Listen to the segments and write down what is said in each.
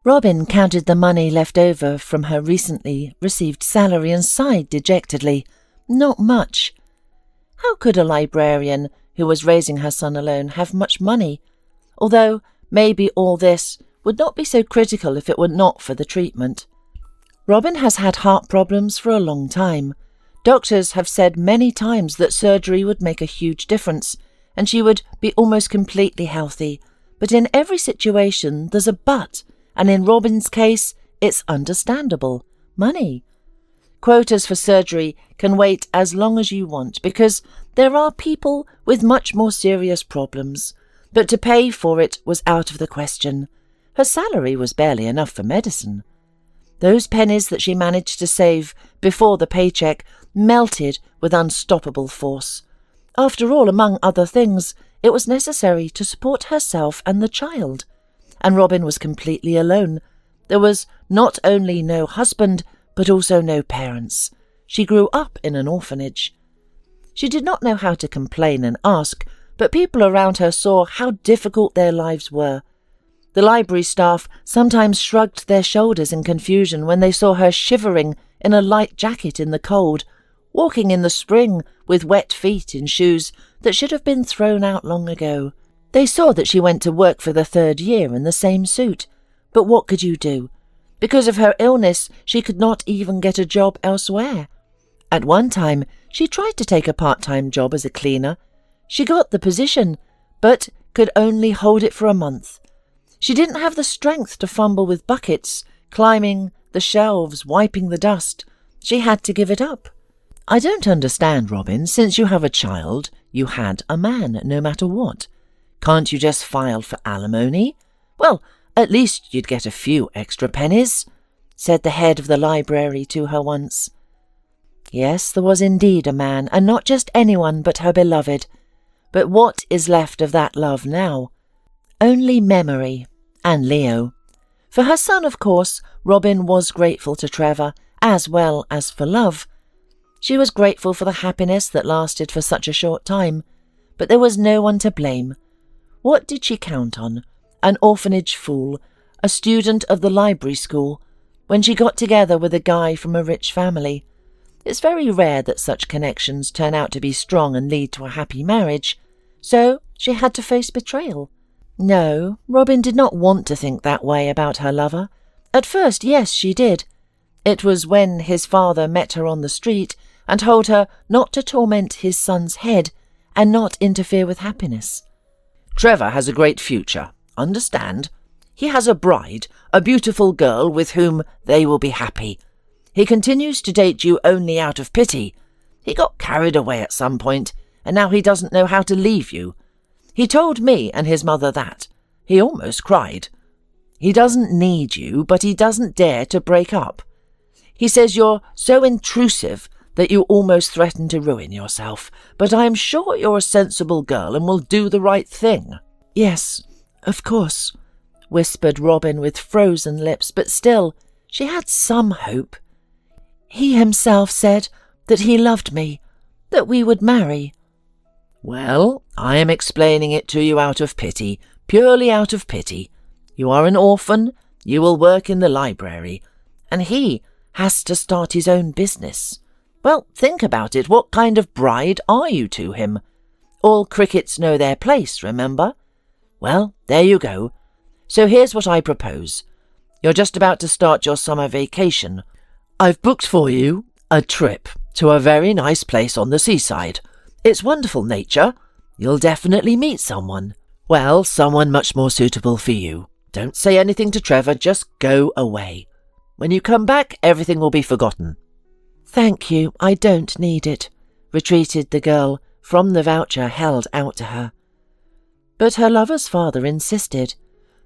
Robin counted the money left over from her recently received salary and sighed dejectedly. Not much. How could a librarian who was raising her son alone have much money? Although maybe all this would not be so critical if it were not for the treatment. Robin has had heart problems for a long time. Doctors have said many times that surgery would make a huge difference, and she would be almost completely healthy. But in every situation there's a but, and in Robin's case it's understandable. Money. Quotas for surgery can wait as long as you want because there are people with much more serious problems. But to pay for it was out of the question. Her salary was barely enough for medicine. Those pennies that she managed to save before the paycheck melted with unstoppable force. After all, among other things, it was necessary to support herself and the child. And Robin was completely alone. There was not only no husband, but also no parents. She grew up in an orphanage. She did not know how to complain and ask, but people around her saw how difficult their lives were. The library staff sometimes shrugged their shoulders in confusion when they saw her shivering in a light jacket in the cold, walking in the spring with wet feet in shoes that should have been thrown out long ago. They saw that she went to work for the 3rd year in the same suit. But what could you do? Because of her illness, she could not even get a job elsewhere. At one time, she tried to take a part-time job as a cleaner. She got the position, but could only hold it for a month. She didn't have the strength to fumble with buckets, climbing the shelves, wiping the dust. She had to give it up. I don't understand, Robin. Since you have a child, you had a man, no matter what. Can't you just file for alimony? Well, at least you'd get a few extra pennies, said the head of the library to her once. Yes, there was indeed a man, and not just anyone but her beloved. But what is left of that love now? Only memory, and Leo. For her son, of course, Robin was grateful to Trevor, as well as for love. She was grateful for the happiness that lasted for such a short time, but there was no one to blame. What did she count on? An orphanage fool, a student of the library school, when she got together with a guy from a rich family. It's very rare that such connections turn out to be strong and lead to a happy marriage, so she had to face betrayal. No, Robin did not want to think that way about her lover. At first, yes, she did. It was when his father met her on the street and told her not to torment his son's head and not interfere with happiness. Trevor has a great future, understand? He has a bride, a beautiful girl with whom they will be happy. He continues to date you only out of pity. He got carried away at some point, and now he doesn't know how to leave you. He told me and his mother that. He almost cried. He doesn't need you, but he doesn't dare to break up. He says you're so intrusive that you almost threaten to ruin yourself, but I am sure you're a sensible girl and will do the right thing. Yes, of course, whispered Robin with frozen lips, but still she had some hope. He himself said that he loved me, that we would marry. Well, I am explaining it to you out of pity, purely out of pity. You are an orphan, you will work in the library, and he has to start his own business. Well, think about it. What kind of bride are you to him? All crickets know their place, remember? Well, there you go. So here's what I propose. You're just about to start your summer vacation. I've booked for you a trip to a very nice place on the seaside. It's wonderful nature. You'll definitely meet someone. Well, someone much more suitable for you. Don't say anything to Trevor, just go away. When you come back, everything will be forgotten. Thank you, I don't need it, retreated the girl from the voucher held out to her. But her lover's father insisted.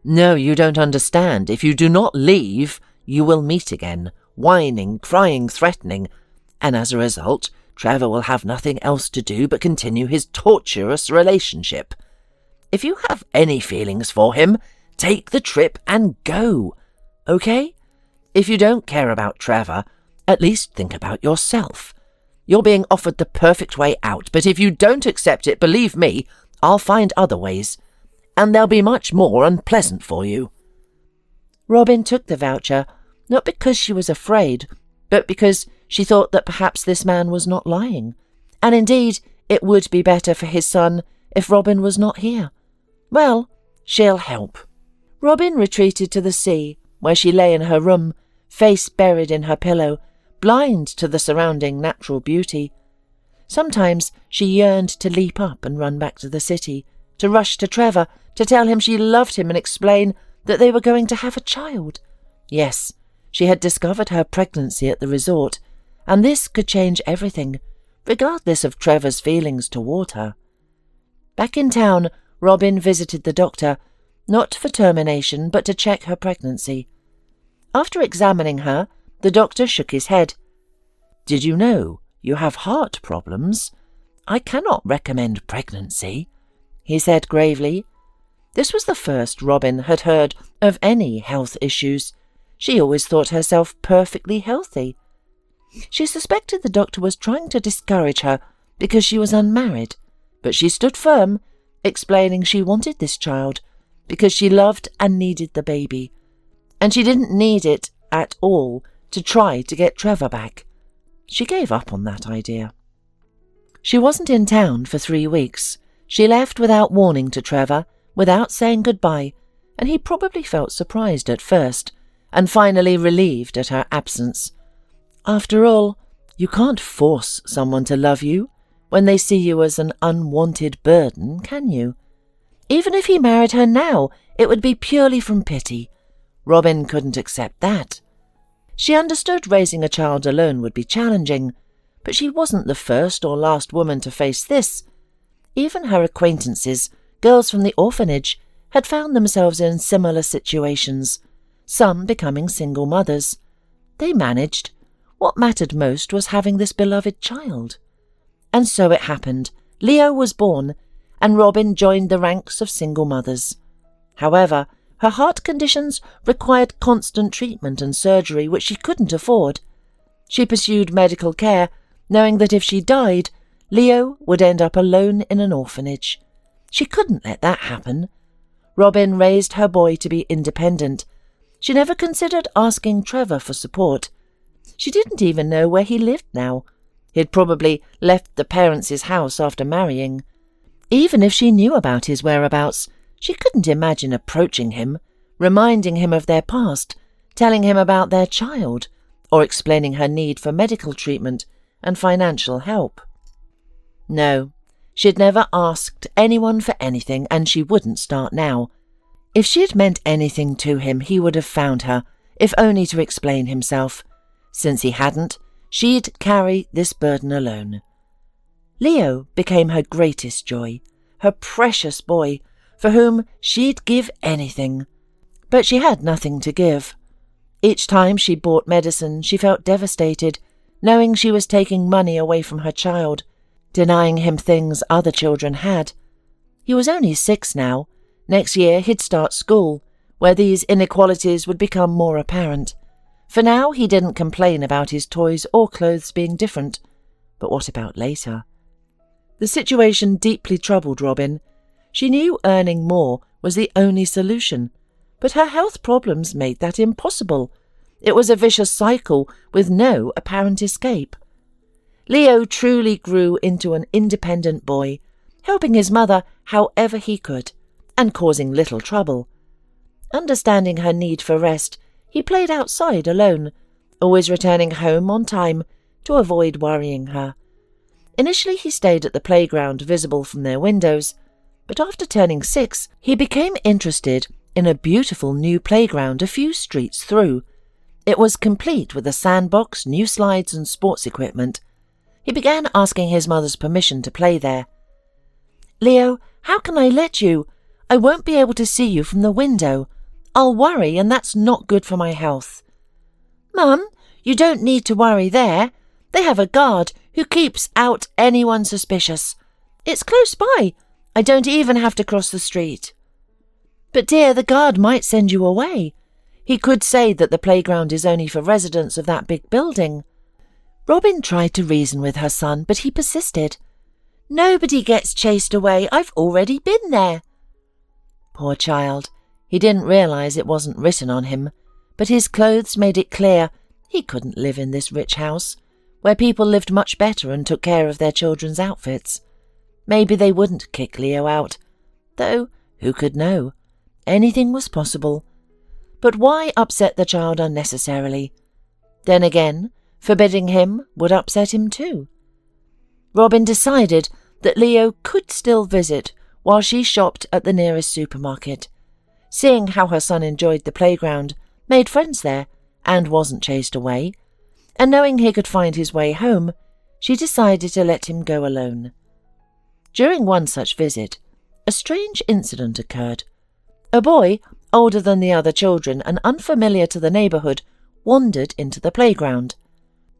No, you don't understand. If you do not leave, you will meet again, whining, crying, threatening, and as a result, Trevor will have nothing else to do but continue his torturous relationship. If you have any feelings for him, take the trip and go, okay? If you don't care about Trevor, at least think about yourself. You're being offered the perfect way out, but if you don't accept it, believe me, I'll find other ways, and they'll be much more unpleasant for you. Robin took the voucher, not because she was afraid, but because she thought that perhaps this man was not lying, and indeed it would be better for his son if Robin was not here. Well, she'll help. Robin retreated to the sea, where she lay in her room, face buried in her pillow, blind to the surrounding natural beauty. Sometimes she yearned to leap up and run back to the city, to rush to Trevor, to tell him she loved him and explain that they were going to have a child. Yes, she had discovered her pregnancy at the resort, and this could change everything, regardless of Trevor's feelings toward her. Back in town, Robin visited the doctor, not for termination, but to check her pregnancy. After examining her, the doctor shook his head. "Did you know you have heart problems? I cannot recommend pregnancy," he said gravely. This was the first Robin had heard of any health issues. She always thought herself perfectly healthy. She suspected the doctor was trying to discourage her because she was unmarried, but she stood firm, explaining she wanted this child because she loved and needed the baby, and she didn't need it at all to try to get Trevor back. She gave up on that idea. She wasn't in town for 3 weeks. She left without warning to Trevor, without saying goodbye, and he probably felt surprised at first, and finally relieved at her absence. After all, you can't force someone to love you when they see you as an unwanted burden, can you? Even if he married her now, it would be purely from pity. Robin couldn't accept that. She understood raising a child alone would be challenging, but she wasn't the first or last woman to face this. Even her acquaintances, girls from the orphanage, had found themselves in similar situations, some becoming single mothers. They managed. What mattered most was having this beloved child. And so it happened. Leo was born, and Robin joined the ranks of single mothers. However, her heart conditions required constant treatment and surgery, which she couldn't afford. She pursued medical care, knowing that if she died, Leo would end up alone in an orphanage. She couldn't let that happen. Robin raised her boy to be independent. She never considered asking Trevor for support. She didn't even know where he lived now. He'd probably left the parents' house after marrying. Even if she knew about his whereabouts, she couldn't imagine approaching him, reminding him of their past, telling him about their child, or explaining her need for medical treatment and financial help. No, she'd never asked anyone for anything, and she wouldn't start now. If she'd meant anything to him, he would have found her, if only to explain himself. Since he hadn't, she'd carry this burden alone. Leo became her greatest joy, her precious boy, for whom she'd give anything. But she had nothing to give. Each time she bought medicine, she felt devastated, knowing she was taking money away from her child, denying him things other children had. He was only 6 now. Next year he'd start school, where these inequalities would become more apparent. For now he didn't complain about his toys or clothes being different. But what about later? The situation deeply troubled Robin. She knew earning more was the only solution, but her health problems made that impossible. It was a vicious cycle with no apparent escape. Leo truly grew into an independent boy, helping his mother however he could, and causing little trouble. Understanding her need for rest, he played outside alone, always returning home on time to avoid worrying her. Initially he stayed at the playground visible from their windows, but after turning 6, he became interested in a beautiful new playground a few streets through. It was complete with a sandbox, new slides and sports equipment. He began asking his mother's permission to play there. "Leo, how can I let you? I won't be able to see you from the window. I'll worry, and that's not good for my health." "Mum, you don't need to worry there. They have a guard who keeps out anyone suspicious. It's close by. I don't even have to cross the street." "But dear, the guard might send you away. He could say that the playground is only for residents of that big building." Robin tried to reason with her son, but he persisted. "Nobody gets chased away. I've already been there." Poor child. He didn't realise it wasn't written on him, but his clothes made it clear he couldn't live in this rich house, where people lived much better and took care of their children's outfits. Maybe they wouldn't kick Leo out, though who could know? Anything was possible. But why upset the child unnecessarily? Then again, forbidding him would upset him too. Robin decided that Leo could still visit while she shopped at the nearest supermarket. Seeing how her son enjoyed the playground, made friends there, and wasn't chased away, and knowing he could find his way home, she decided to let him go alone. During one such visit, a strange incident occurred. A boy, older than the other children and unfamiliar to the neighbourhood, wandered into the playground.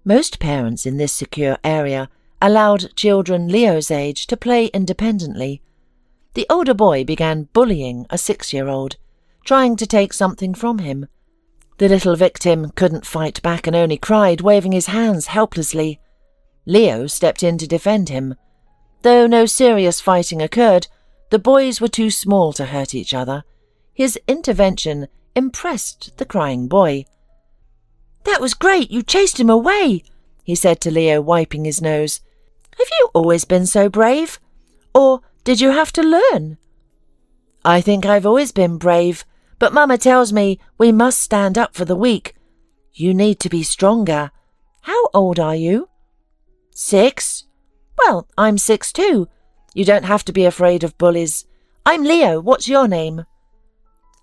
Most parents in this secure area allowed children Leo's age to play independently. The older boy began bullying a 6-year-old, trying to take something from him. The little victim couldn't fight back and only cried, waving his hands helplessly. Leo stepped in to defend him. Though no serious fighting occurred, the boys were too small to hurt each other. His intervention impressed the crying boy. "That was great, you chased him away," he said to Leo, wiping his nose. "Have you always been so brave? Or did you have to learn?" "I think I've always been brave, but Mama tells me we must stand up for the weak. You need to be stronger. How old are you?" 6. "Well, I'm 6 too. You don't have to be afraid of bullies. I'm Leo. What's your name?"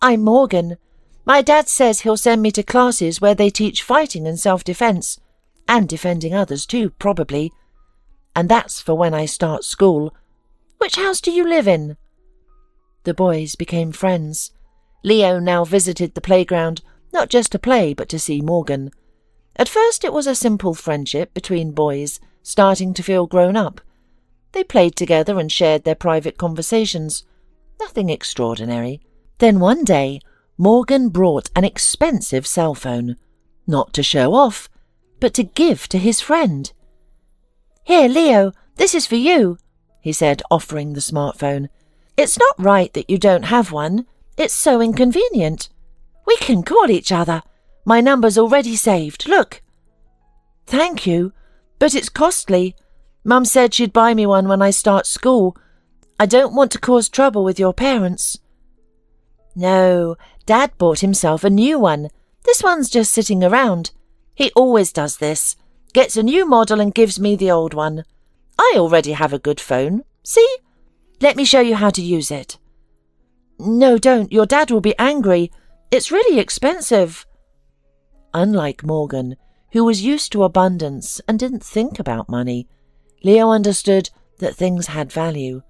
"I'm Morgan. My dad says he'll send me to classes where they teach fighting and self-defense, and defending others too, probably. And that's for when I start school. Which house do you live in?" The boys became friends. Leo now visited the playground, not just to play, but to see Morgan. At first it was a simple friendship between boys, starting to feel grown up. They played together and shared their private conversations. Nothing extraordinary. Then one day, Morgan brought an expensive cell phone, not to show off, but to give to his friend. "Here, Leo, this is for you," he said, offering the smartphone. "It's not right that you don't have one. It's so inconvenient. We can call each other. My number's already saved. Look." "Thank you, but it's costly. Mum said she'd buy me one when I start school. I don't want to cause trouble with your parents." "No, Dad bought himself a new one. This one's just sitting around. He always does this. Gets a new model and gives me the old one. I already have a good phone. See? Let me show you how to use it." "No, don't. Your dad will be angry. It's really expensive." Unlike Morgan, who was used to abundance and didn't think about money, Leo understood that things had value.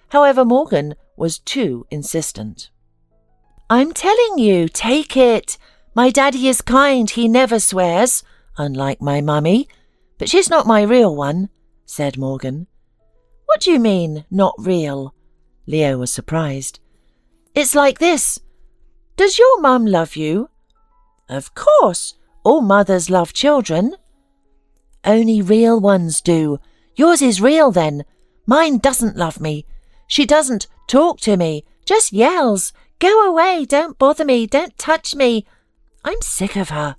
However, Morgan was too insistent. "I'm telling you, take it. My daddy is kind, he never swears, unlike my mummy. But she's not my real one," said Morgan. "What do you mean, not real?" Leo was surprised. "It's like this. Does your mum love you?" "Of course. All mothers love children." "Only real ones do. Yours is real then. Mine doesn't love me. She doesn't talk to me, just yells. 'Go away, don't bother me, don't touch me.' I'm sick of her."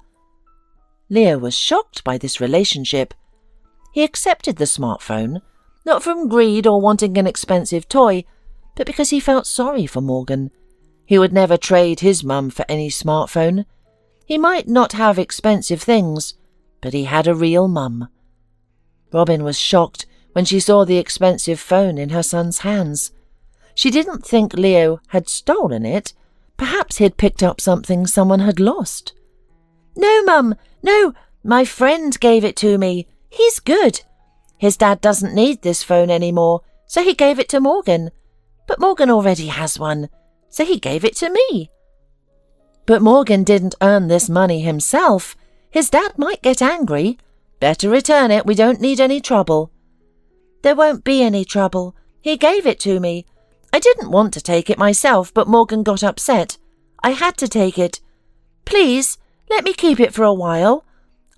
Leo was shocked by this relationship. He accepted the smartphone, not from greed or wanting an expensive toy, but because he felt sorry for Morgan. He would never trade his mum for any smartphone. He might not have expensive things, but he had a real mum. Robin was shocked when she saw the expensive phone in her son's hands. She didn't think Leo had stolen it. Perhaps he'd picked up something someone had lost. "No, Mum, no, my friend gave it to me. He's good. His dad doesn't need this phone anymore, so he gave it to Morgan. But Morgan already has one, so he gave it to me." "But Morgan didn't earn this money himself. His dad might get angry. Better return it, we don't need any trouble." "There won't be any trouble. He gave it to me. I didn't want to take it myself, but Morgan got upset. I had to take it. Please, let me keep it for a while.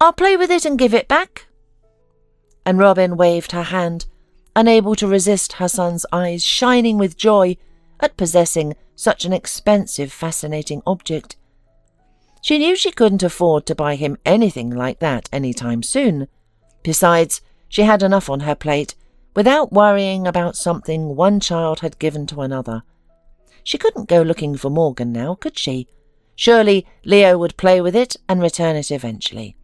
I'll play with it and give it back." And Robin waved her hand, unable to resist her son's eyes shining with joy at possessing such an expensive, fascinating object. She knew she couldn't afford to buy him anything like that any time soon. Besides, she had enough on her plate without worrying about something one child had given to another. She couldn't go looking for Morgan now, could she? Surely Leo would play with it and return it eventually.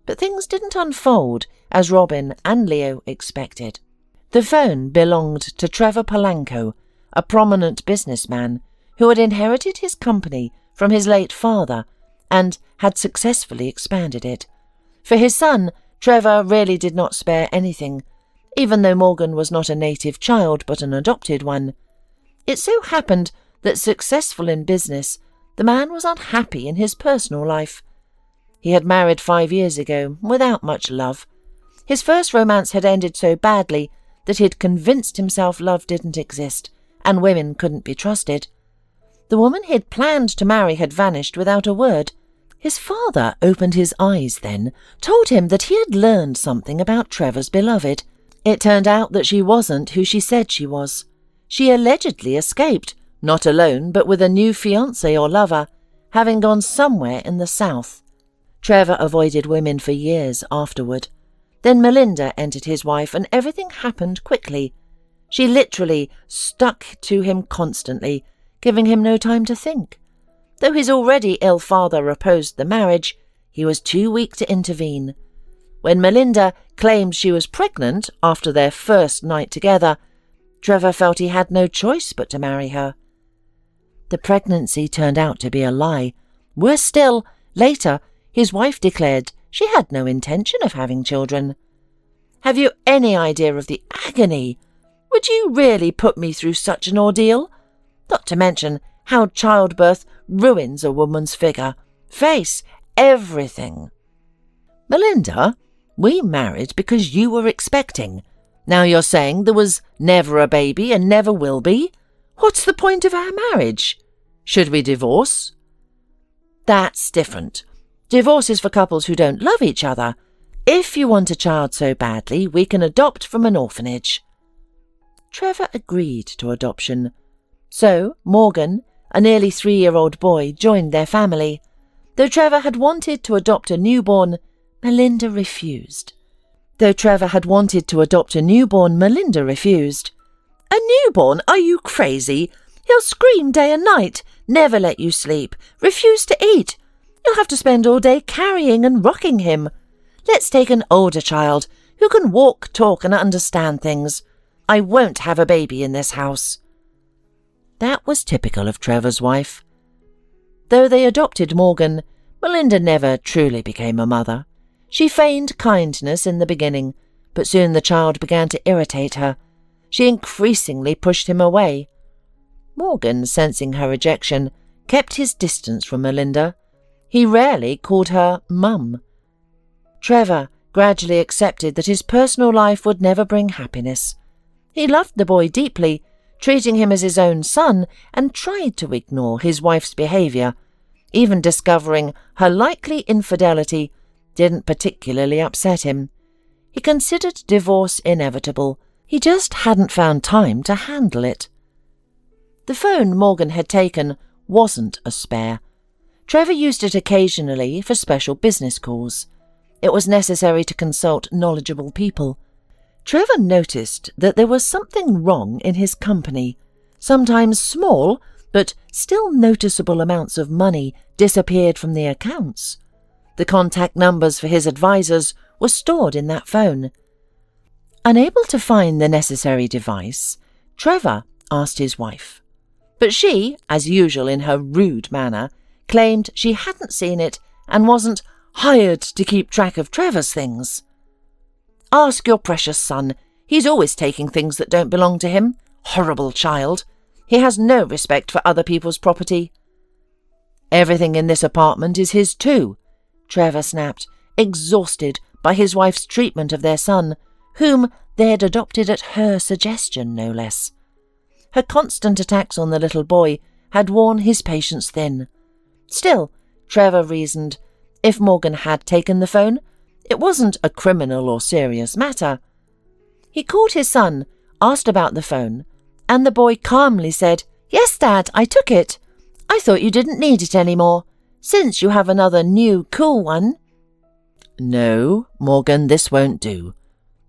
But things didn't unfold as Robin and Leo expected. The phone belonged to Trevor Polanco, a prominent businessman who had inherited his company from his late father and had successfully expanded it. For his son, Trevor really did not spare anything, even though Morgan was not a native child but an adopted one. It so happened that, successful in business, the man was unhappy in his personal life. He had married 5 years ago, without much love. His first romance had ended so badly that he had convinced himself love didn't exist, and women couldn't be trusted. The woman he had planned to marry had vanished without a word. His father opened his eyes then, told him that he had learned something about Trevor's beloved. It turned out that she wasn't who she said she was. She allegedly escaped, not alone but with a new fiancé or lover, having gone somewhere in the south. Trevor avoided women for years afterward. Then Melinda entered his wife and everything happened quickly. She literally stuck to him constantly, giving him no time to think. Though his already ill father opposed the marriage, he was too weak to intervene. When Melinda claimed she was pregnant after their first night together, Trevor felt he had no choice but to marry her. The pregnancy turned out to be a lie. Worse still, later, his wife declared she had no intention of having children. "Have you any idea of the agony? Would you really put me through such an ordeal? Not to mention how childbirth ruins a woman's figure, face, everything." "Melinda, we married because you were expecting. Now you're saying there was never a baby and never will be? What's the point of our marriage? Should we divorce?" "That's different. Divorce is for couples who don't love each other. If you want a child so badly, we can adopt from an orphanage." Trevor agreed to adoption. So Morgan, a nearly 3-year-old boy, joined their family. Though Trevor had wanted to adopt a newborn, Melinda refused. A newborn? Are you crazy? He'll scream day and night, never let you sleep, refuse to eat. You'll have to spend all day carrying and rocking him. Let's take an older child who can walk, talk, and understand things. I won't have a baby in this house." That was typical of Trevor's wife. Though they adopted Morgan, Melinda never truly became a mother. She feigned kindness in the beginning, but soon the child began to irritate her. She increasingly pushed him away. Morgan, sensing her rejection, kept his distance from Melinda. He rarely called her Mum. Trevor gradually accepted that his personal life would never bring happiness. He loved the boy deeply, treating him as his own son, and tried to ignore his wife's behaviour. Even discovering her likely infidelity didn't particularly upset him. He considered divorce inevitable. He just hadn't found time to handle it. The phone Morgan had taken wasn't a spare. Trevor used it occasionally for special business calls. It was necessary to consult knowledgeable people. Trevor noticed that there was something wrong in his company. Sometimes small, but still noticeable amounts of money disappeared from the accounts. The contact numbers for his advisors were stored in that phone. Unable to find the necessary device, Trevor asked his wife. But she, as usual in her rude manner, claimed she hadn't seen it and wasn't hired to keep track of Trevor's things. "Ask your precious son. He's always taking things that don't belong to him. Horrible child. He has no respect for other people's property." "Everything in this apartment is his too," Trevor snapped, exhausted by his wife's treatment of their son, whom they had adopted at her suggestion, no less. Her constant attacks on the little boy had worn his patience thin. Still, Trevor reasoned, if Morgan had taken the phone, it wasn't a criminal or serious matter. He called his son, asked about the phone, and the boy calmly said, "Yes, Dad, I took it. I thought you didn't need it anymore, since you have another new cool one." "No, Morgan, this won't do.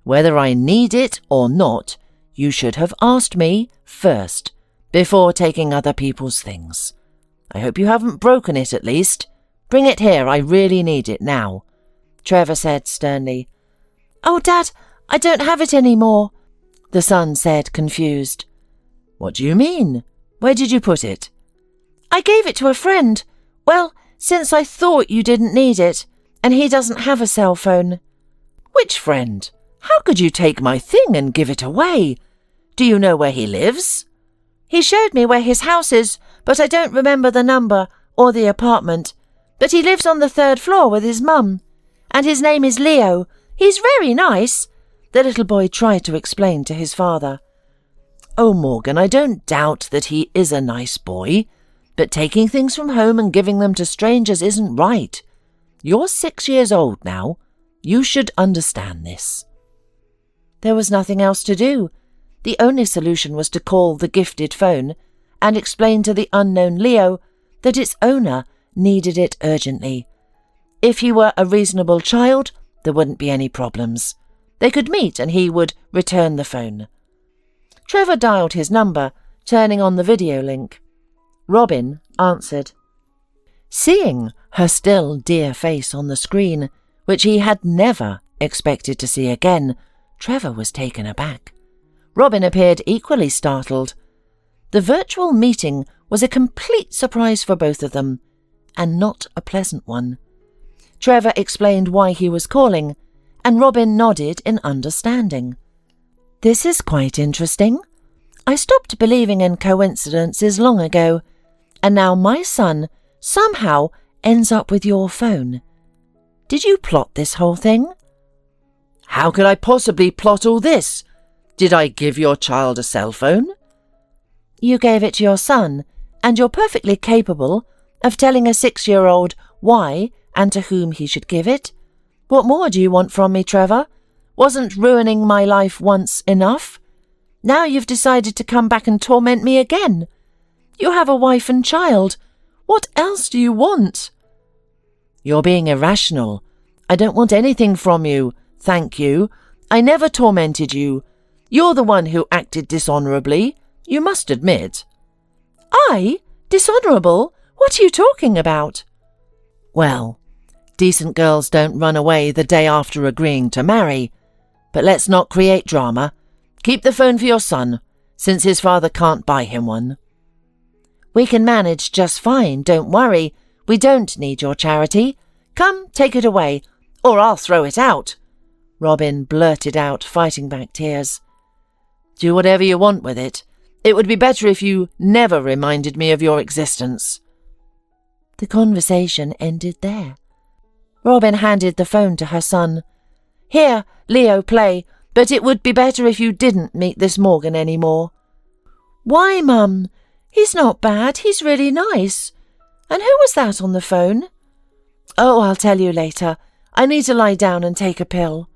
Whether I need it or not, you should have asked me first, before taking other people's things. I hope you haven't broken it at least. Bring it here, I really need it now," Trevor said sternly. "Oh, Dad, I don't have it anymore," the son said, confused. "What do you mean? Where did you put it?" "I gave it to a friend. Well, since I thought you didn't need it, and he doesn't have a cell phone." "Which friend? How could you take my thing and give it away? Do you know where he lives?" "He showed me where his house is, but I don't remember the number or the apartment. But he lives on the 3rd floor with his mum, and his name is Leo. He's very nice," the little boy tried to explain to his father. "Oh, Morgan, I don't doubt that he is a nice boy, but taking things from home and giving them to strangers isn't right. You're 6 years old now. You should understand this." There was nothing else to do. The only solution was to call the gifted phone and explain to the unknown Leo that its owner needed it urgently. If he were a reasonable child, there wouldn't be any problems. They could meet and he would return the phone. Trevor dialed his number, turning on the video link. Robin answered. Seeing her still dear face on the screen, which he had never expected to see again, Trevor was taken aback. Robin appeared equally startled. The virtual meeting was a complete surprise for both of them, and not a pleasant one. Trevor explained why he was calling, and Robin nodded in understanding. "This is quite interesting. I stopped believing in coincidences long ago, and now my son somehow ends up with your phone. Did you plot this whole thing?" "How could I possibly plot all this? Did I give your child a cell phone?" "You gave it to your son, and you're perfectly capable of telling a 6-year-old why and to whom he should give it. What more do you want from me, Trevor? Wasn't ruining my life once enough? Now you've decided to come back and torment me again. You have a wife and child. What else do you want?" "You're being irrational. I don't want anything from you, thank you. I never tormented you. You're the one who acted dishonourably, you must admit." "I? Dishonourable? What are you talking about?" "Well, decent girls don't run away the day after agreeing to marry. But let's not create drama. Keep the phone for your son, since his father can't buy him one." "We can manage just fine, don't worry. We don't need your charity. Come, take it away, or I'll throw it out," Robin blurted out, fighting back tears. "Do whatever you want with it. It would be better if you never reminded me of your existence." The conversation ended there. Robin handed the phone to her son. "Here, Leo, play, but it would be better if you didn't meet this Morgan any more." "Why, Mum? He's not bad, he's really nice. And who was that on the phone?" "Oh, I'll tell you later. I need to lie down and take a pill."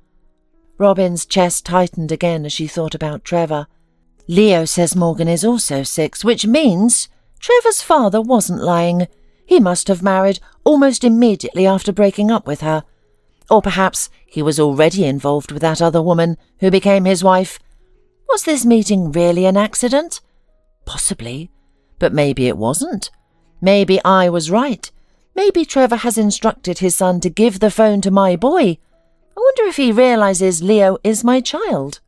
Robin's chest tightened again as she thought about Trevor. Leo says Morgan is also 6, which means Trevor's father wasn't lying. He must have married almost immediately after breaking up with her. Or perhaps he was already involved with that other woman who became his wife. Was this meeting really an accident? Possibly, but maybe it wasn't. Maybe I was right. Maybe Trevor has instructed his son to give the phone to my boy. I wonder if he realizes Leo is my child.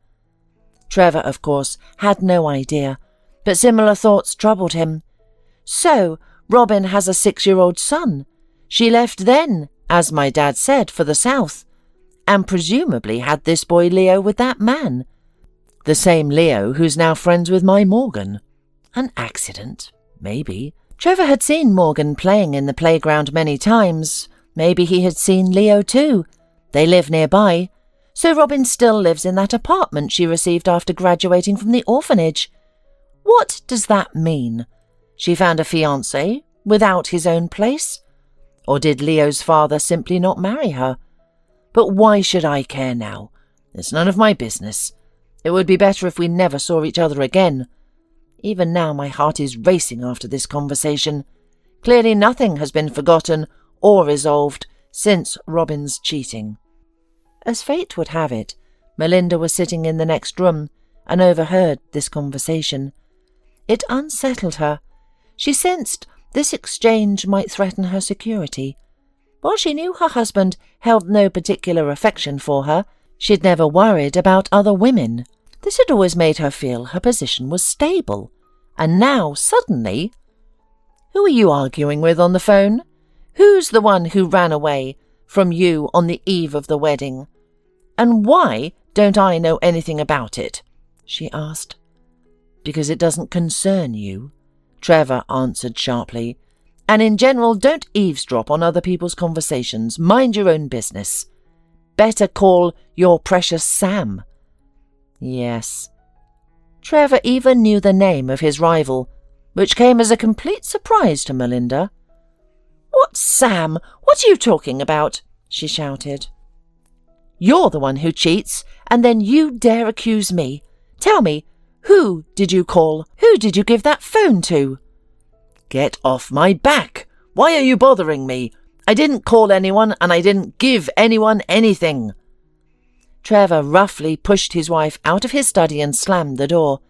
Trevor, of course, had no idea, but similar thoughts troubled him. So, Robin has a 6-year-old son. She left then, as my dad said, for the south, and presumably had this boy Leo with that man. The same Leo who's now friends with my Morgan. An accident, maybe. Trevor had seen Morgan playing in the playground many times. Maybe he had seen Leo too. They live nearby, so Robin still lives in that apartment she received after graduating from the orphanage. What does that mean? She found a fiancé without his own place? Or did Leo's father simply not marry her? But why should I care now? It's none of my business. It would be better if we never saw each other again. Even now my heart is racing after this conversation. Clearly nothing has been forgotten or resolved since Robin's cheating. As fate would have it, Melinda was sitting in the next room and overheard this conversation. It unsettled her. She sensed this exchange might threaten her security. While she knew her husband held no particular affection for her, she'd never worried about other women. This had always made her feel her position was stable. And now, suddenly... Who are you arguing with on the phone? Who's the one who ran away from you on the eve of the wedding? And why don't I know anything about it? She asked. Because it doesn't concern you, Trevor answered sharply. And in general, don't eavesdrop on other people's conversations. Mind your own business. Better call your precious Sam. Yes. Trevor even knew the name of his rival, which came as a complete surprise to Melinda. What, Sam? What are you talking about? She shouted. You're the one who cheats, and then you dare accuse me. Tell me, who did you call? Who did you give that phone to? Get off my back! Why are you bothering me? I didn't call anyone, and I didn't give anyone anything. Trevor roughly pushed his wife out of his study and slammed the door.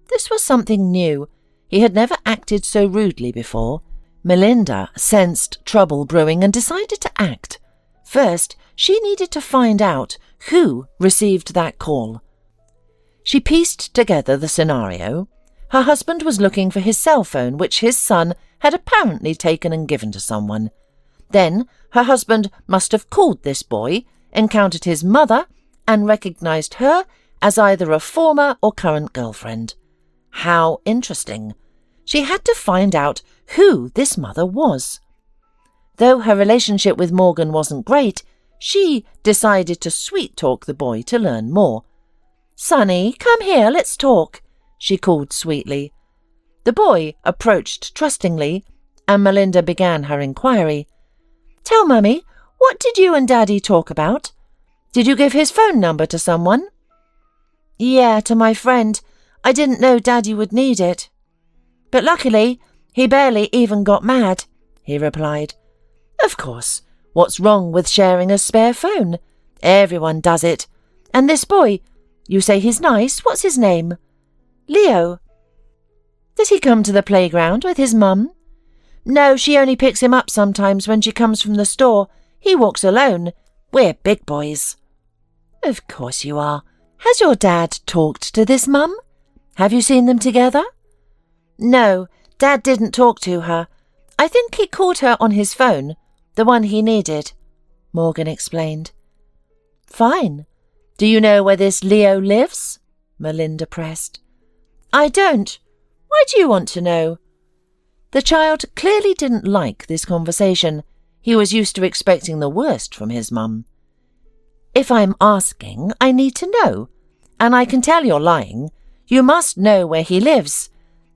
This was something new. He had never acted so rudely before. Melinda sensed trouble brewing and decided to act. First, she needed to find out who received that call. She pieced together the scenario. Her husband was looking for his cell phone, which his son had apparently taken and given to someone. Then her husband must have called this boy, encountered his mother, and recognized her as either a former or current girlfriend. How interesting. She had to find out who this mother was. Though her relationship with Morgan wasn't great, she decided to sweet-talk the boy to learn more. "Sonny, come here, let's talk," she called sweetly. The boy approached trustingly, and Melinda began her inquiry. "Tell Mummy, what did you and Daddy talk about? Did you give his phone number to someone?" "Yeah, to my friend. I didn't know Daddy would need it." "But luckily, he barely even got mad," he replied. "Of course. What's wrong with sharing a spare phone? Everyone does it. And this boy, you say he's nice. What's his name?" "Leo." "Does he come to the playground with his mum?" "No, she only picks him up sometimes when she comes from the store. He walks alone. We're big boys." "Of course you are. Has your dad talked to this mum? Have you seen them together?" "No, Dad didn't talk to her. I think he called her on his phone, the one he needed," Morgan explained. "Fine. Do you know where this Leo lives?" Melinda pressed. "I don't. Why do you want to know?" The child clearly didn't like this conversation. He was used to expecting the worst from his mum. "If I'm asking, I need to know. And I can tell you're lying. You must know where he lives.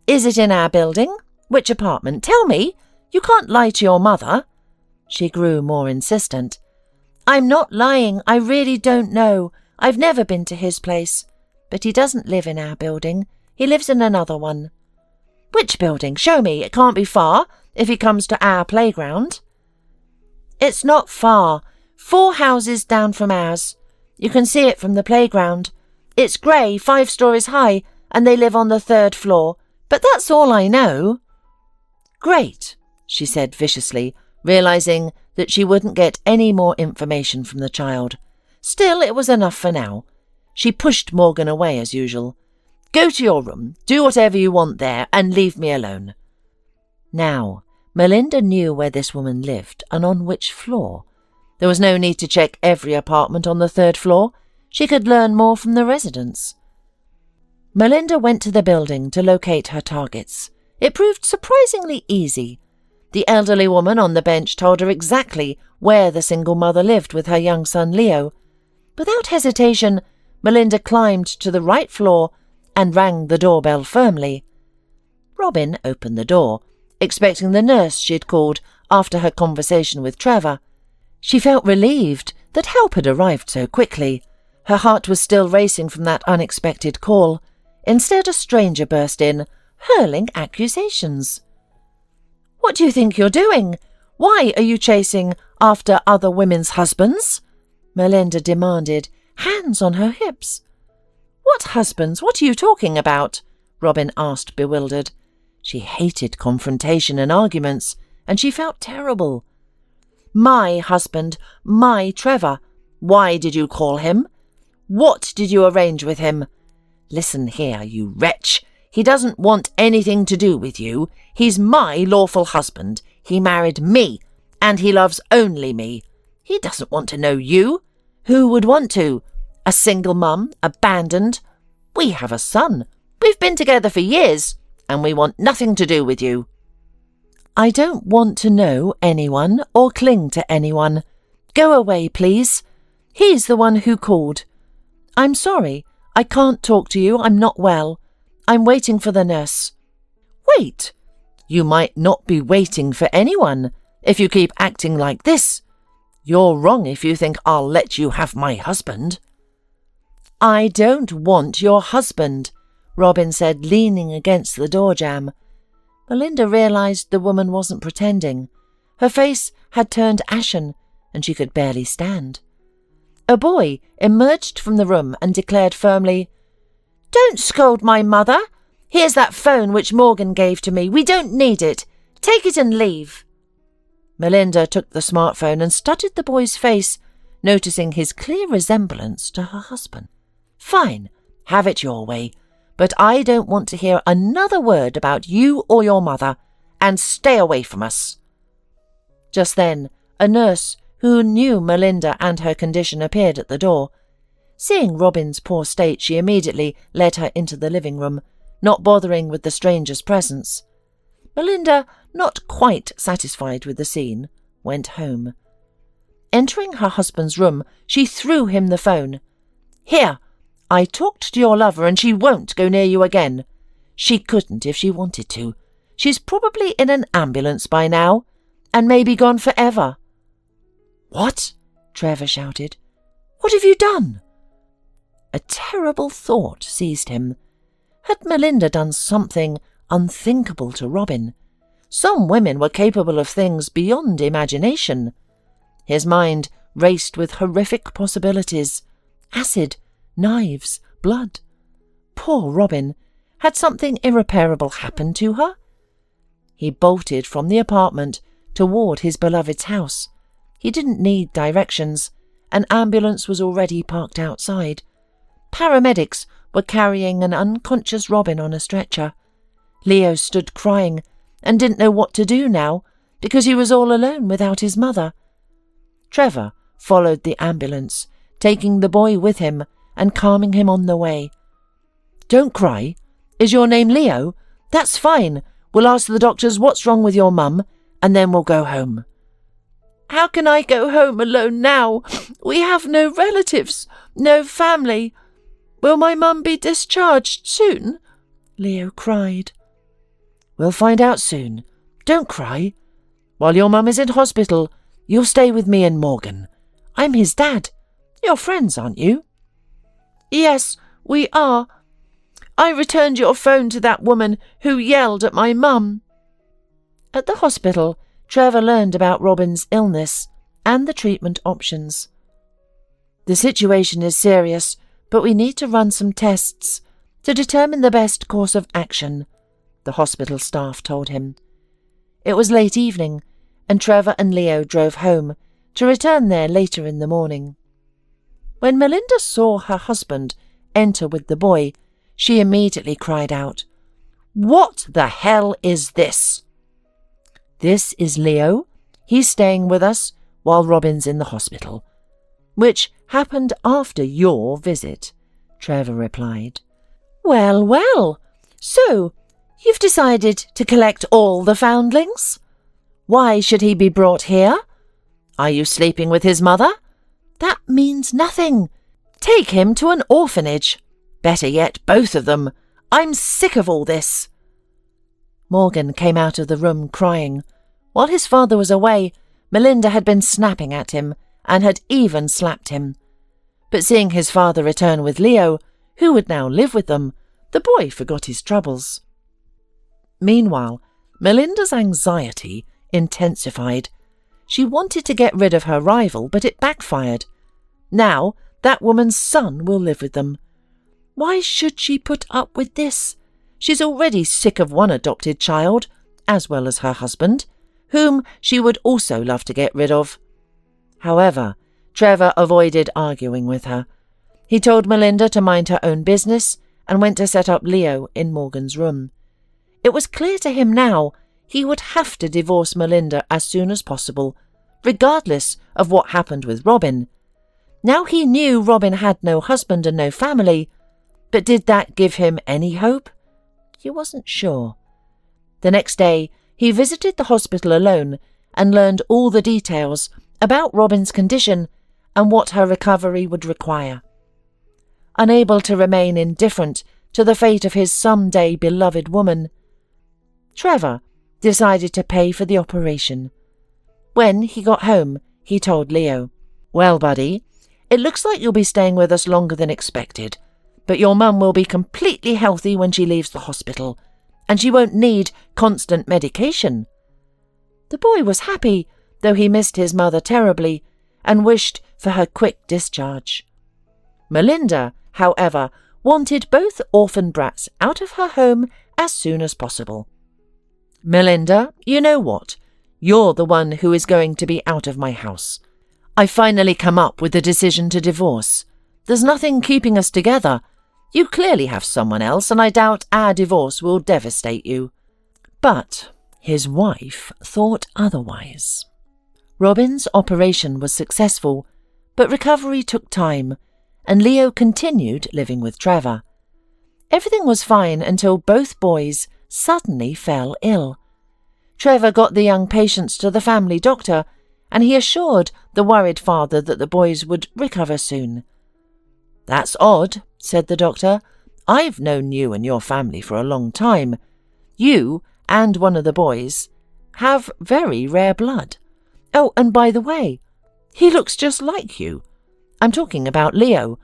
Is it in our building? Which apartment? Tell me. You can't lie to your mother." She grew more insistent. "I'm not lying. I really don't know. I've never been to his place. But he doesn't live in our building. He lives in another one." "Which building? Show me. It can't be far, if he comes to our playground." "It's not far. 4 houses down from ours. You can see it from the playground. It's grey, 5 stories high, and they live on the 3rd floor. But that's all I know." "Great," she said viciously, realizing that she wouldn't get any more information from the child. Still, it was enough for now. She pushed Morgan away as usual. "Go to your room, do whatever you want there, and leave me alone." Now, Melinda knew where this woman lived and on which floor. There was no need to check every apartment on the 3rd floor. She could learn more from the residents. Melinda went to the building to locate her targets. It proved surprisingly easy. The elderly woman on the bench told her exactly where the single mother lived with her young son Leo. Without hesitation, Melinda climbed to the right floor and rang the doorbell firmly. Robin opened the door, expecting the nurse she'd called after her conversation with Trevor. She felt relieved that help had arrived so quickly. Her heart was still racing from that unexpected call. Instead, a stranger burst in, hurling accusations. "What do you think you're doing? Why are you chasing after other women's husbands?" Melinda demanded, hands on her hips. "What husbands? What are you talking about?" Robin asked, bewildered. She hated confrontation and arguments, and she felt terrible. "My husband, my Trevor. Why did you call him? What did you arrange with him? Listen here, you wretch. He doesn't want anything to do with you. He's my lawful husband. He married me, and he loves only me. He doesn't want to know you. Who would want to? A single mum, abandoned. We have a son. We've been together for years, and we want nothing to do with you." "I don't want to know anyone or cling to anyone. Go away, please. He's the one who called. I'm sorry. I can't talk to you. I'm not well. I'm waiting for the nurse." "Wait. You might not be waiting for anyone if you keep acting like this. You're wrong if you think I'll let you have my husband." "I don't want your husband," Robin said, leaning against the door jamb. Melinda realised the woman wasn't pretending. Her face had turned ashen, and she could barely stand. A boy emerged from the room and declared firmly, "Don't scold my mother. Here's that phone which Morgan gave to me. We don't need it. Take it and leave." Melinda took the smartphone and studied the boy's face, noticing his clear resemblance to her husband. "Fine, have it your way, but I don't want to hear another word about you or your mother, and stay away from us." Just then, a nurse who knew Melinda and her condition appeared at the door. Seeing Robin's poor state, she immediately led her into the living room, not bothering with the stranger's presence. Melinda, not quite satisfied with the scene, went home. Entering her husband's room, she threw him the phone. "Here, I talked to your lover and she won't go near you again. She couldn't if she wanted to. She's probably in an ambulance by now, and maybe gone forever." "What?" Trevor shouted. "What have you done?" A terrible thought seized him. Had Melinda done something unthinkable to Robin? Some women were capable of things beyond imagination. His mind raced with horrific possibilities. Acid, knives, blood. Poor Robin. Had something irreparable happened to her? He bolted from the apartment toward his beloved's house. He didn't need directions. An ambulance was already parked outside. Paramedics were carrying an unconscious Robin on a stretcher. Leo stood crying and didn't know what to do now because he was all alone without his mother. Trevor followed the ambulance, taking the boy with him and calming him on the way. "Don't cry. Is your name Leo? That's fine. We'll ask the doctors what's wrong with your mum, and then we'll go home." "How can I go home alone now? We have no relatives, no family. Will my mum be discharged soon?" Leo cried. "We'll find out soon. Don't cry. While your mum is in hospital, you'll stay with me and Morgan. I'm his dad. You're friends, aren't you?" "Yes, we are. I returned your phone to that woman who yelled at my mum." At the hospital, Trevor learned about Robin's illness and the treatment options. "The situation is serious, but we need to run some tests to determine the best course of action," the hospital staff told him. It was late evening, and Trevor and Leo drove home to return there later in the morning. When Melinda saw her husband enter with the boy, she immediately cried out, "What the hell is this?" "This is Leo. He's staying with us while Robin's in the hospital," which happened after your visit, Trevor replied. "Well, well. So, you've decided to collect all the foundlings? Why should he be brought here? Are you sleeping with his mother? That means nothing. Take him to an orphanage. Better yet, both of them. I'm sick of all this." Morgan came out of the room crying. While his father was away, Melinda had been snapping at him and had even slapped him. But seeing his father return with Leo, who would now live with them, the boy forgot his troubles. Meanwhile, Melinda's anxiety intensified. She wanted to get rid of her rival, but it backfired. Now that woman's son will live with them. Why should she put up with this? She's already sick of one adopted child, as well as her husband, whom she would also love to get rid of. However, Trevor avoided arguing with her. He told Melinda to mind her own business and went to set up Leo in Morgan's room. It was clear to him now he would have to divorce Melinda as soon as possible, regardless of what happened with Robin. Now he knew Robin had no husband and no family, but did that give him any hope? He wasn't sure. The next day, he visited the hospital alone and learned all the details about Robin's condition and what her recovery would require. Unable to remain indifferent to the fate of his someday beloved woman, Trevor decided to pay for the operation. When he got home, he told Leo, "Well, buddy, it looks like you'll be staying with us longer than expected, but your mum will be completely healthy when she leaves the hospital, and she won't need constant medication." The boy was happy, though he missed his mother terribly and wished for her quick discharge. Melinda, however, wanted both orphan brats out of her home as soon as possible. "Melinda, you know what? You're the one who is going to be out of my house. I finally come up with the decision to divorce. There's nothing keeping us together. You clearly have someone else, and I doubt our divorce will devastate you." But his wife thought otherwise. Robin's operation was successful, but recovery took time, and Leo continued living with Trevor. Everything was fine until both boys suddenly fell ill. Trevor got the young patients to the family doctor, and he assured the worried father that the boys would recover soon. "That's odd," said the doctor. "I've known you and your family for a long time. You and one of the boys have very rare blood. Oh, and by the way, he looks just like you. I'm talking about Leo.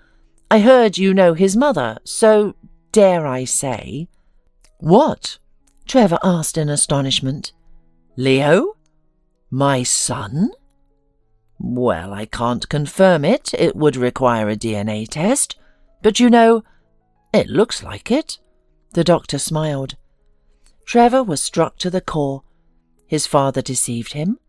I heard you know his mother, so dare I say—" "What?" Trevor asked in astonishment. "Leo? My son? Well, I can't confirm it. It would require a DNA test. But you know, it looks like it." The doctor smiled. Trevor was struck to the core. His father deceived him.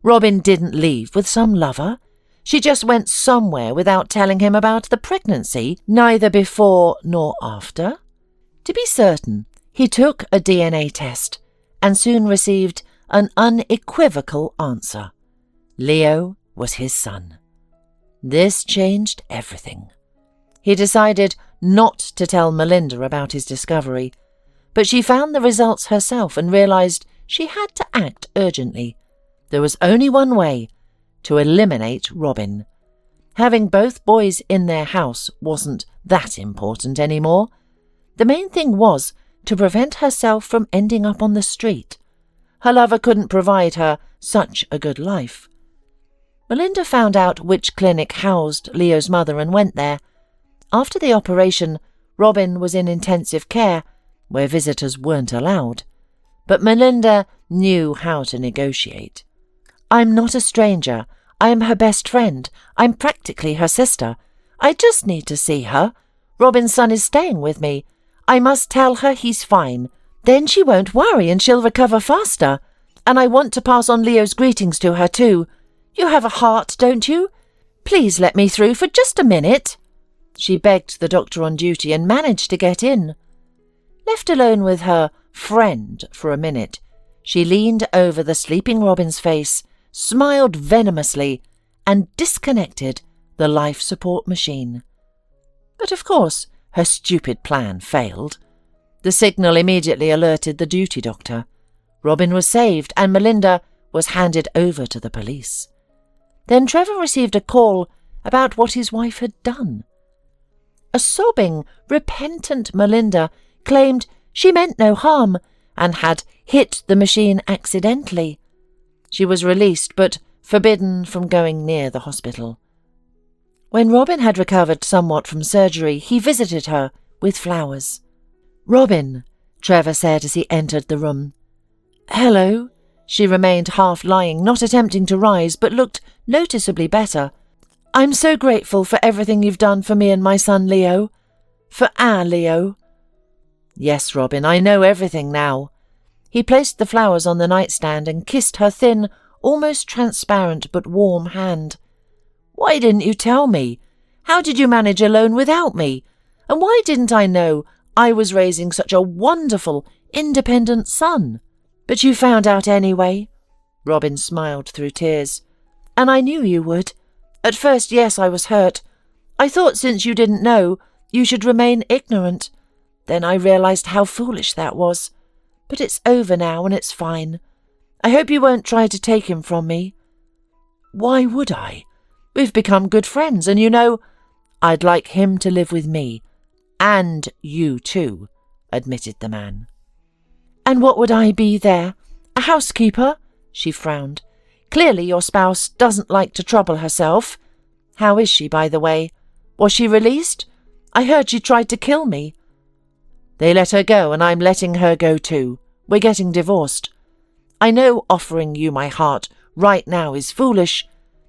Robin didn't leave with some lover. She just went somewhere without telling him about the pregnancy, neither before nor after. To be certain, he took a DNA test and soon received an unequivocal answer. Leo was his son. This changed everything. He decided not to tell Melinda about his discovery, but she found the results herself and realized she had to act urgently. There was only one way: to eliminate Robin. Having both boys in their house wasn't that important anymore. The main thing was to prevent herself from ending up on the street. Her lover couldn't provide her such a good life. Melinda found out which clinic housed Leo's mother and went there. After the operation, Robin was in intensive care, where visitors weren't allowed. But Melinda knew how to negotiate. "I'm not a stranger. I am her best friend. I'm practically her sister. I just need to see her. Robin's son is staying with me. I must tell her he's fine. Then she won't worry and she'll recover faster. And I want to pass on Leo's greetings to her too. You have a heart, don't you? Please let me through for just a minute." She begged the doctor on duty and managed to get in. Left alone with her friend for a minute, she leaned over the sleeping Robin's face, smiled venomously, and disconnected the life support machine. But of course, her stupid plan failed. The signal immediately alerted the duty doctor. Robin was saved, and Melinda was handed over to the police. Then Trevor received a call about what his wife had done. A sobbing, repentant Melinda claimed she meant no harm and had hit the machine accidentally. She was released, but forbidden from going near the hospital. When Robin had recovered somewhat from surgery, he visited her with flowers. "Robin," Trevor said as he entered the room. "Hello." She remained half lying, not attempting to rise, but looked noticeably better. "I'm so grateful for everything you've done for me and my son Leo. For our Leo." "Yes, Robin, I know everything now." He placed the flowers on the nightstand and kissed her thin, almost transparent but warm hand. "Why didn't you tell me? How did you manage alone without me? And why didn't I know I was raising such a wonderful, independent son? But you found out anyway." Robin smiled through tears. "And I knew you would. At first, yes, I was hurt. I thought since you didn't know, you should remain ignorant. Then I realized how foolish that was. But it's over now and it's fine. I hope you won't try to take him from me." "Why would I? We've become good friends, and you know, I'd like him to live with me. And you too," admitted the man. "And what would I be there? A housekeeper?" She frowned. "Clearly your spouse doesn't like to trouble herself. How is she, by the way? Was she released? I heard she tried to kill me." "They let her go, and I'm letting her go too. We're getting divorced. I know offering you my heart right now is foolish.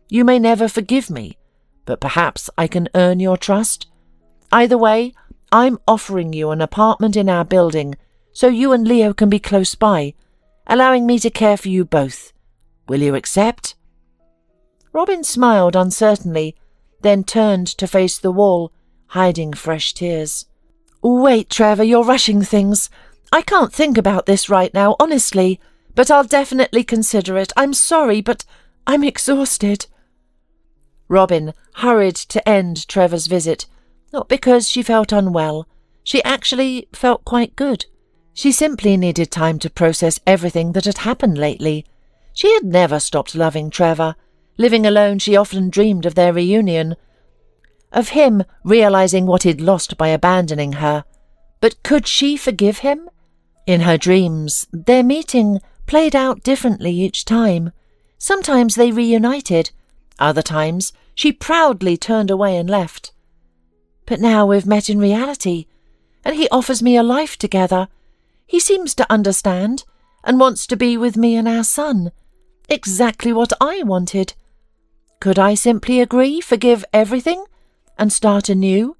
You may never forgive me, but perhaps I can earn your trust. Either way, I'm offering you an apartment in our building so you and Leo can be close by, allowing me to care for you both. Will you accept?" Robin smiled uncertainly, then turned to face the wall, hiding fresh tears. "Wait, Trevor, you're rushing things. I can't think about this right now, honestly, but I'll definitely consider it. I'm sorry, but I'm exhausted." Robin hurried to end Trevor's visit, not because she felt unwell. She actually felt quite good. She simply needed time to process everything that had happened lately. She had never stopped loving Trevor. Living alone, she often dreamed of their reunion, of him realizing what he'd lost by abandoning her. But could she forgive him? In her dreams, their meeting played out differently each time. Sometimes they reunited. Other times, she proudly turned away and left. But now we've met in reality, and he offers me a life together. He seems to understand and wants to be with me and our son. Exactly what I wanted. Could I simply agree, forgive everything, and start anew?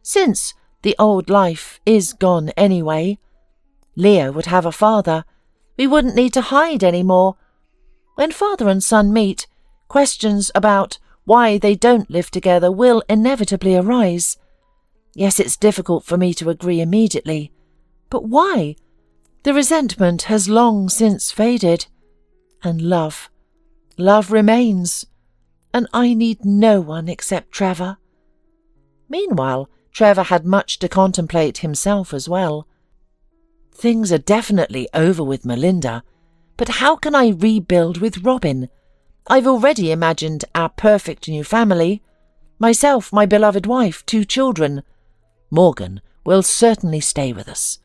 Since the old life is gone anyway. Leo would have a father. We wouldn't need to hide any more. When father and son meet, questions about why they don't live together will inevitably arise. Yes, it's difficult for me to agree immediately. But why? The resentment has long since faded. And love remains. And I need no one except Trevor. Meanwhile, Trevor had much to contemplate himself as well. Things are definitely over with Melinda, but how can I rebuild with Robin? I've already imagined our perfect new family. Myself, my beloved wife, 2 children. Morgan will certainly stay with us.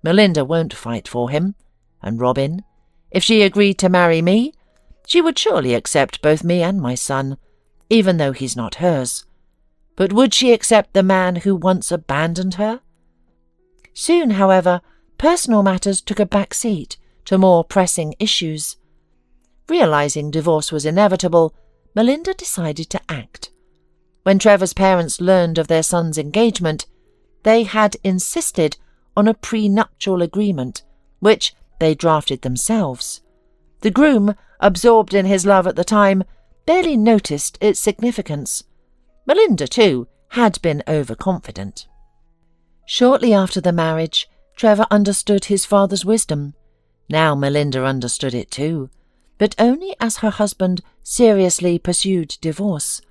Melinda won't fight for him. And Robin, if she agreed to marry me, she would surely accept both me and my son, even though he's not hers. But would she accept the man who once abandoned her? Soon, however, personal matters took a back seat to more pressing issues. Realizing divorce was inevitable, Melinda decided to act. When Trevor's parents learned of their son's engagement, they had insisted on a prenuptial agreement, which they drafted themselves. The groom, absorbed in his love at the time, barely noticed its significance. Melinda, too, had been overconfident. Shortly after the marriage, Trevor understood his father's wisdom. Now Melinda understood it too, but only as her husband seriously pursued divorce.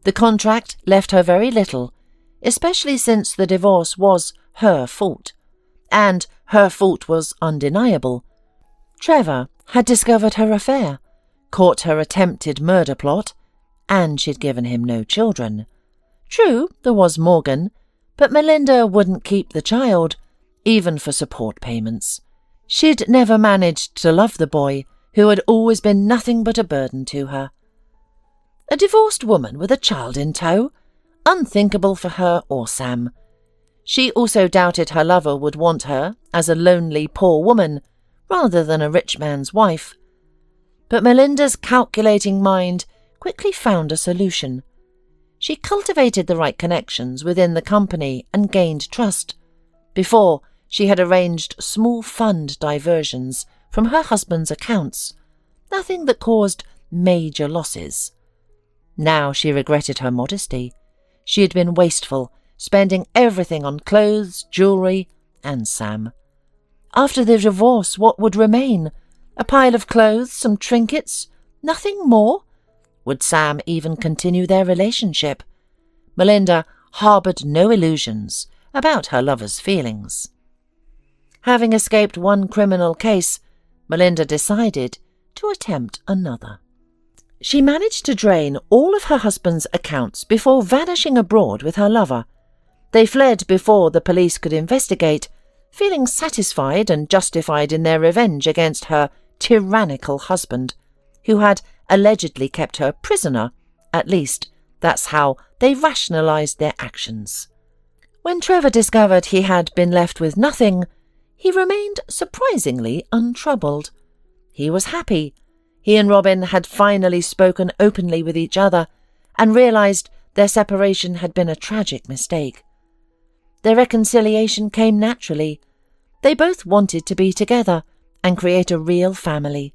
The contract left her very little, especially since the divorce was her fault. And her fault was undeniable. Trevor had discovered her affair, caught her attempted murder plot, and she'd given him no children. True, there was Morgan, but Melinda wouldn't keep the child, even for support payments. She'd never managed to love the boy, who had always been nothing but a burden to her. A divorced woman with a child in tow? Unthinkable for her or Sam. She also doubted her lover would want her as a lonely poor woman rather than a rich man's wife. But Melinda's calculating mind quickly found a solution. She cultivated the right connections within the company and gained trust. Before, she had arranged small fund diversions from her husband's accounts, nothing that caused major losses. Now she regretted her modesty. She had been wasteful, spending everything on clothes, jewellery, and Sam. After the divorce, what would remain? A pile of clothes, some trinkets, nothing more? Would Sam even continue their relationship? Melinda harboured no illusions about her lover's feelings. Having escaped one criminal case, Melinda decided to attempt another. She managed to drain all of her husband's accounts before vanishing abroad with her lover. They fled before the police could investigate, feeling satisfied and justified in their revenge against her tyrannical husband, who had allegedly kept her prisoner. At least, that's how they rationalised their actions. When Trevor discovered he had been left with nothing, he remained surprisingly untroubled. He was happy. He and Robin had finally spoken openly with each other and realised their separation had been a tragic mistake. Their reconciliation came naturally. They both wanted to be together and create a real family.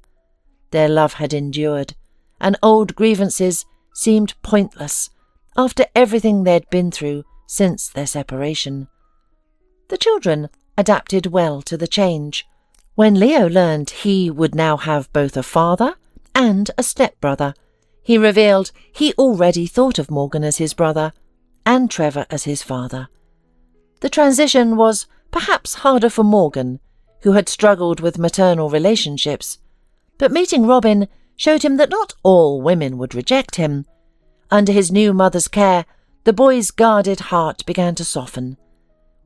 Their love had endured, and old grievances seemed pointless after everything they'd been through since their separation. The children adapted well to the change. When Leo learned he would now have both a father and a stepbrother, he revealed he already thought of Morgan as his brother and Trevor as his father. The transition was perhaps harder for Morgan, who had struggled with maternal relationships, but meeting Robin showed him that not all women would reject him. Under his new mother's care, the boy's guarded heart began to soften.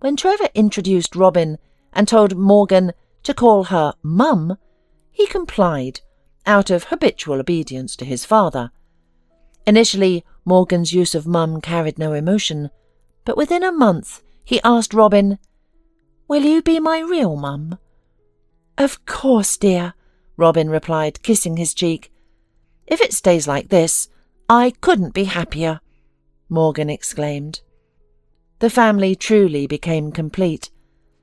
When Trevor introduced Robin and told Morgan to call her Mum, he complied, out of habitual obedience to his father. Initially, Morgan's use of Mum carried no emotion, but within a month he asked Robin, "Will you be my real mum?" "Of course, dear," Robin replied, kissing his cheek. "If it stays like this, I couldn't be happier," Morgan exclaimed. The family truly became complete.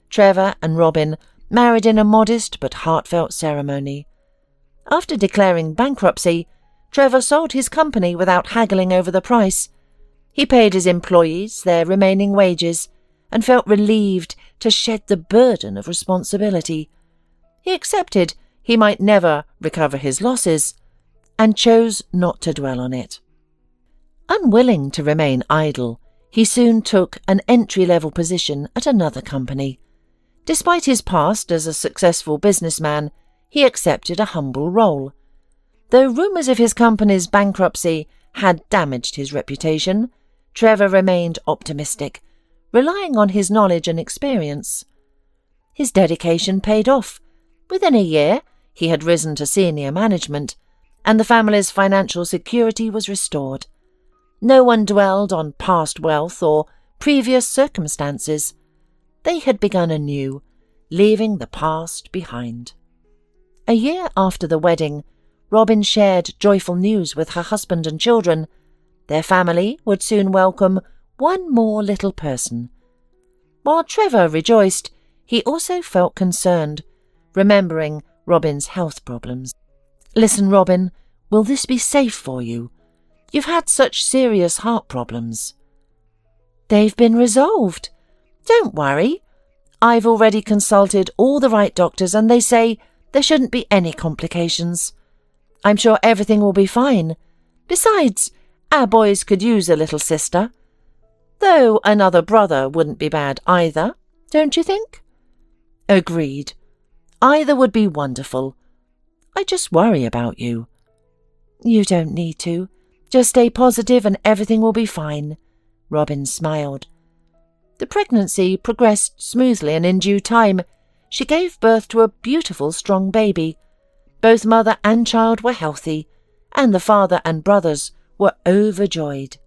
Trevor and Robin married in a modest but heartfelt ceremony. After declaring bankruptcy, Trevor sold his company without haggling over the price. He paid his employees their remaining wages and felt relieved to shed the burden of responsibility. He accepted he might never recover his losses and chose not to dwell on it. Unwilling to remain idle, he soon took an entry-level position at another company. Despite his past as a successful businessman, he accepted a humble role. Though rumours of his company's bankruptcy had damaged his reputation, Trevor remained optimistic, relying on his knowledge and experience. His dedication paid off. Within a year, he had risen to senior management, and the family's financial security was restored. No one dwelled on past wealth or previous circumstances. They had begun anew, leaving the past behind. A year after the wedding, Robin shared joyful news with her husband and children. Their family would soon welcome one more little person. While Trevor rejoiced, he also felt concerned, remembering Robin's health problems. "Listen, Robin, will this be safe for you? You've had such serious heart problems." "They've been resolved. Don't worry. I've already consulted all the right doctors and they say there shouldn't be any complications. I'm sure everything will be fine. Besides, our boys could use a little sister. Though another brother wouldn't be bad either, don't you think?" "Agreed. Either would be wonderful. I just worry about you." "You don't need to. Just stay positive and everything will be fine," Robin smiled. The pregnancy progressed smoothly and in due time, she gave birth to a beautiful, strong baby. Both mother and child were healthy, and the father and brothers were overjoyed.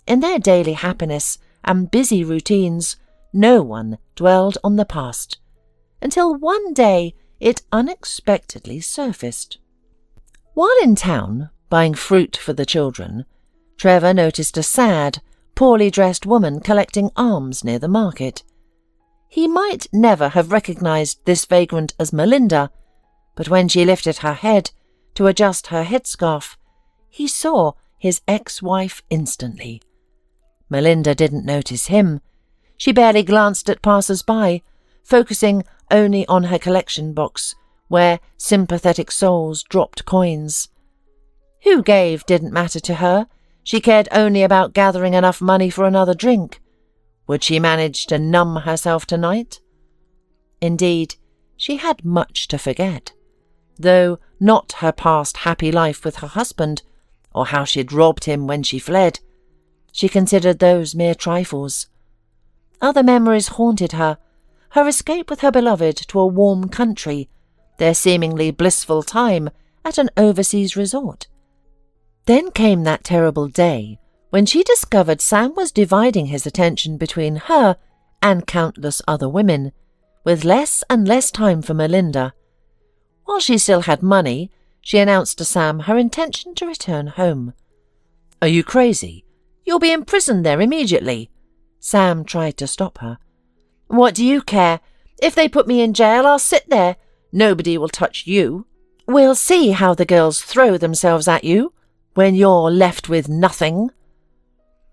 In their daily happiness and busy routines, no one dwelled on the past, until one day it unexpectedly surfaced. While in town, buying fruit for the children, Trevor noticed a sad, poorly dressed woman collecting alms near the market. He might never have recognized this vagrant as Melinda, but when she lifted her head to adjust her headscarf, he saw his ex-wife instantly. Melinda didn't notice him. She barely glanced at passers-by, focusing only on her collection box, where sympathetic souls dropped coins. Who gave didn't matter to her. She cared only about gathering enough money for another drink. Would she manage to numb herself tonight? Indeed, she had much to forget, though not her past happy life with her husband, or how she'd robbed him when she fled. She considered those mere trifles. Other memories haunted her: her escape with her beloved to a warm country, their seemingly blissful time at an overseas resort. Then came that terrible day when she discovered Sam was dividing his attention between her and countless other women, with less and less time for Melinda. While she still had money, she announced to Sam her intention to return home. "Are you crazy? You'll be imprisoned there immediately." Sam tried to stop her. "What do you care? If they put me in jail, I'll sit there. Nobody will touch you. We'll see how the girls throw themselves at you when you're left with nothing."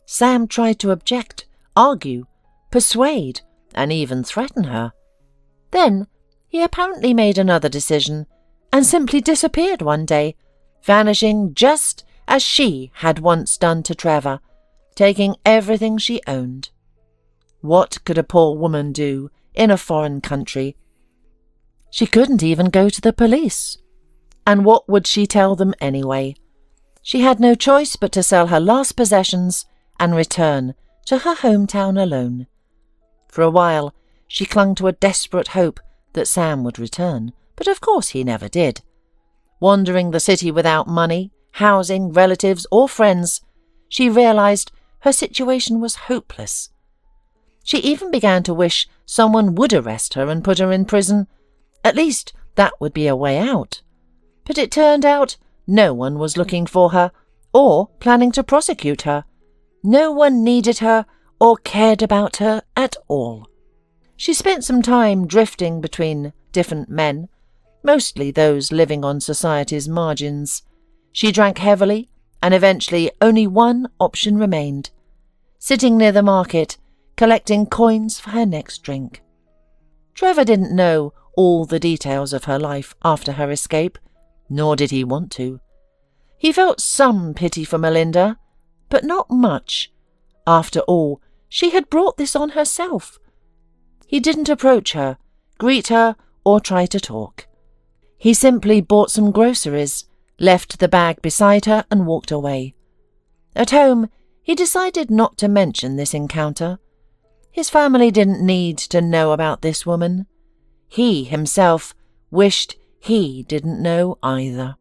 Sam tried to object, argue, persuade, and even threaten her. Then he apparently made another decision and simply disappeared one day, vanishing just as she had once done to Trevor, taking everything she owned. What could a poor woman do in a foreign country? She couldn't even go to the police. And what would she tell them anyway? She had no choice but to sell her last possessions and return to her hometown alone. For a while, she clung to a desperate hope that Sam would return, but of course he never did. Wandering the city without money, housing, relatives, or friends, she realized her situation was hopeless. She even began to wish someone would arrest her and put her in prison. At least that would be a way out. But it turned out no one was looking for her or planning to prosecute her. No one needed her or cared about her at all. She spent some time drifting between different men, mostly those living on society's margins. She drank heavily, and eventually only one option remained: sitting near the market, collecting coins for her next drink. Trevor didn't know all the details of her life after her escape, nor did he want to. He felt some pity for Melinda, but not much. After all, she had brought this on herself. He didn't approach her, greet her, or try to talk. He simply bought some groceries, left the bag beside her, and walked away. At home, he decided not to mention this encounter. His family didn't need to know about this woman. He himself wished he didn't know either.